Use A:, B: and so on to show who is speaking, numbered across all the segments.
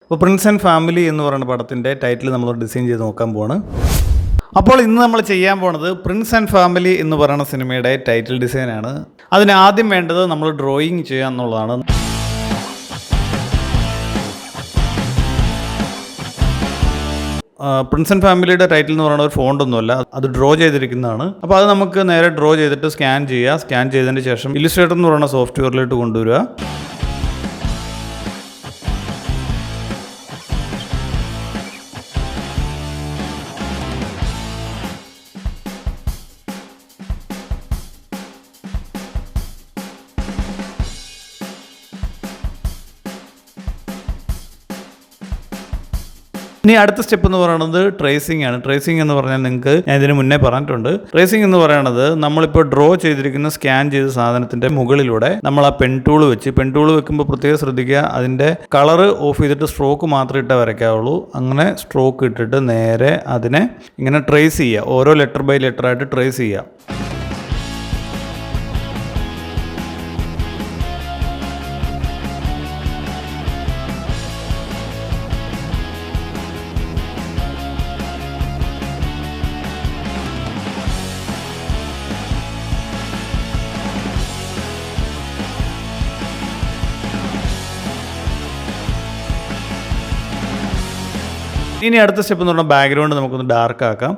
A: അപ്പോൾ Prince and family എന്ന് പറയുന്ന പടത്തിൻ്റെ ടൈറ്റിൽ നമ്മൾ ഡിസൈൻ ചെയ്ത് നോക്കാൻ പോവാണ്. അപ്പോൾ ഇന്ന് നമ്മൾ ചെയ്യാൻ പോണത് പ്രിൻസ് ആൻഡ് ഫാമിലി എന്ന് പറയുന്ന സിനിമയുടെ ടൈറ്റിൽ ഡിസൈനാണ്. അതിന് ആദ്യം വേണ്ടത് നമ്മൾ ഡ്രോയിങ് ചെയ്യുക എന്നുള്ളതാണ്. പ്രിൻസ് ആൻഡ് ഫാമിലിയുടെ ടൈറ്റിൽ എന്ന് പറയുന്ന ഒരു ഫോണ്ടൊന്നുമല്ല, അത് ഡ്രോ ചെയ്തിരിക്കുന്നതാണ്. അപ്പോൾ അത് നമുക്ക് നേരെ ഡ്രോ ചെയ്തിട്ട് സ്കാൻ ചെയ്യുക. സ്കാൻ ചെയ്തതിന് ശേഷം ഇല്ലുസ്ട്രേറ്റർ എന്ന് പറയുന്ന സോഫ്റ്റ്വെയറിലോട്ട് കൊണ്ടുവരിക. ഇനി അടുത്ത സ്റ്റെപ്പ് എന്ന് പറയുന്നത് ട്രേസിംഗ് ആണ്. ട്രേസിംഗ് എന്ന് പറഞ്ഞാൽ നിങ്ങൾക്ക് ഞാൻ ഇതിന് മുന്നേ പറഞ്ഞിട്ടുണ്ട്. ട്രേസിംഗ് എന്ന് പറയുന്നത് നമ്മളിപ്പോൾ ഡ്രോ ചെയ്തിരിക്കുന്ന സ്കാൻ ചെയ്ത സാധനത്തിൻ്റെ മുകളിലൂടെ നമ്മൾ ആ പെൻ ടൂൾ വെക്കുമ്പോൾ പ്രത്യേകം ശ്രദ്ധിക്കുക, അതിൻ്റെ കളറ് ഓഫ് ചെയ്തിട്ട് സ്ട്രോക്ക് മാത്രം ഇട്ടേ വരയ്ക്കാവുള്ളൂ. അങ്ങനെ സ്ട്രോക്ക് ഇട്ടിട്ട് നേരെ അതിനെ ഇങ്ങനെ ട്രേസ് ചെയ്യുക, ഓരോ ലെറ്റർ ബൈ ലെറ്റർ ആയിട്ട് ട്രേസ് ചെയ്യുക. ഇനി അടുത്ത സ്റ്റെപ്പ് എന്ന് പറഞ്ഞാൽ ബാക്ക്ഗ്രൗണ്ട് നമുക്കൊന്ന് ഡാർക്ക് ആക്കാം.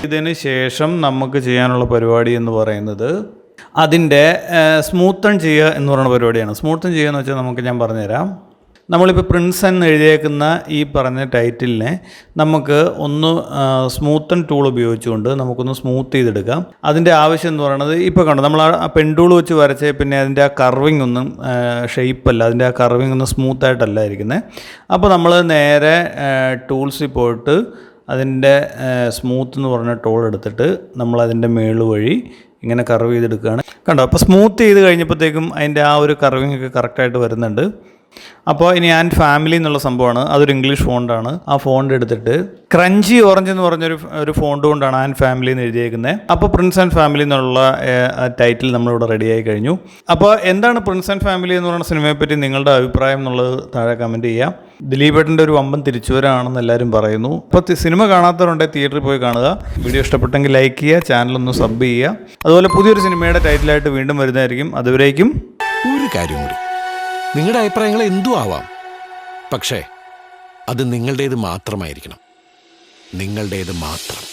A: ഇതിന് ശേഷം നമുക്ക് ചെയ്യാനുള്ള പരിപാടി എന്ന് പറയുന്നത് അതിൻ്റെ സ്മൂത്തൺ ചെയ്യുക എന്ന് പറയുന്ന പരിപാടിയാണ്. സ്മൂത്തൺ ചെയ്യുക എന്ന് വെച്ചാൽ നമുക്ക് ഞാൻ പറഞ്ഞുതരാം. നമ്മളിപ്പോൾ പ്രിൻസ് എന്ന് എഴുതിയേക്കുന്ന ഈ പറഞ്ഞ ടൈറ്റിലിനെ നമുക്ക് ഒന്ന് സ്മൂത്തൺ ടൂൾ ഉപയോഗിച്ചുകൊണ്ട് നമുക്കൊന്ന് സ്മൂത്ത് ചെയ്തെടുക്കാം. അതിൻ്റെ ആവശ്യം എന്ന് പറയുന്നത് ഇപ്പോൾ കണ്ടോ, നമ്മൾ ആ പെൻ ടൂൾ വെച്ച് വരച്ച് പിന്നെ അതിൻ്റെ ആ കർവിങ് ഒന്നും ഷേപ്പല്ല, അതിൻ്റെ ആ കർവിങ് ഒന്നും സ്മൂത്തായിട്ടല്ല ഇരിക്കുന്നത്. അപ്പോൾ നമ്മൾ നേരെ ടൂൾസിൽ പോയിട്ട് അതിൻ്റെ സ്മൂത്ത് എന്ന് പറഞ്ഞ ടൂൾ എടുത്തിട്ട് നമ്മളതിൻ്റെ മേള് വഴി ഇങ്ങനെ കർവ് ചെയ്തെടുക്കുകയാണ്. കണ്ടോ, അപ്പോൾ സ്മൂത്ത് ചെയ്ത് കഴിഞ്ഞപ്പോഴത്തേക്കും അതിൻ്റെ ആ ഒരു കർവിങ് ഒക്കെ കറക്റ്റായിട്ട് വരുന്നുണ്ട്. അപ്പോൾ ഇനി ആൻഡ് ഫാമിലി എന്നുള്ള സംഭവമാണ്, അതൊരു ഇംഗ്ലീഷ് ഫോണ്ടാണ്. ആ ഫോണ്ട് എടുത്തിട്ട് ക്രഞ്ചി ഓറഞ്ച് എന്ന് പറഞ്ഞൊരു ഫോണ്ട് കൊണ്ടാണ് ആൻഡ് ഫാമിലി എന്ന് എഴുതിയേക്കുന്നത്. അപ്പോൾ പ്രിൻസ് ആൻഡ് ഫാമിലി എന്നുള്ള ടൈറ്റിൽ നമ്മളിവിടെ റെഡിയായി കഴിഞ്ഞു. അപ്പോൾ എന്താണ് പ്രിൻസ് ആൻഡ് ഫാമിലി എന്ന് പറയുന്ന സിനിമയെപ്പറ്റി നിങ്ങളുടെ അഭിപ്രായം എന്നുള്ളത് താഴെ കമൻറ്റ് ചെയ്യാം. ദിലീപേട്ടൻ്റെ ഒരു വമ്പൻ തിരിച്ചുവരാണെന്ന് എല്ലാവരും പറയുന്നു. അപ്പോൾ സിനിമ കാണാത്തവരുണ്ടെങ്കിൽ തിയേറ്ററിൽ പോയി കാണുക. വീഡിയോ ഇഷ്ടപ്പെട്ടെങ്കിൽ ലൈക്ക് ചെയ്യുക, ചാനലൊന്ന് സബ് ചെയ്യുക. അതുപോലെ പുതിയൊരു സിനിമയുടെ ടൈറ്റിലായിട്ട് വീണ്ടും വരുന്നതായിരിക്കും. അതുവരേക്കും
B: ഒരു കാര്യം കൂടി, നിങ്ങളുടെ അഭിപ്രായങ്ങൾ എന്തും ആവാം, പക്ഷേ അത് നിങ്ങളുടേത് മാത്രമായിരിക്കണം. നിങ്ങളുടേത് മാത്രം.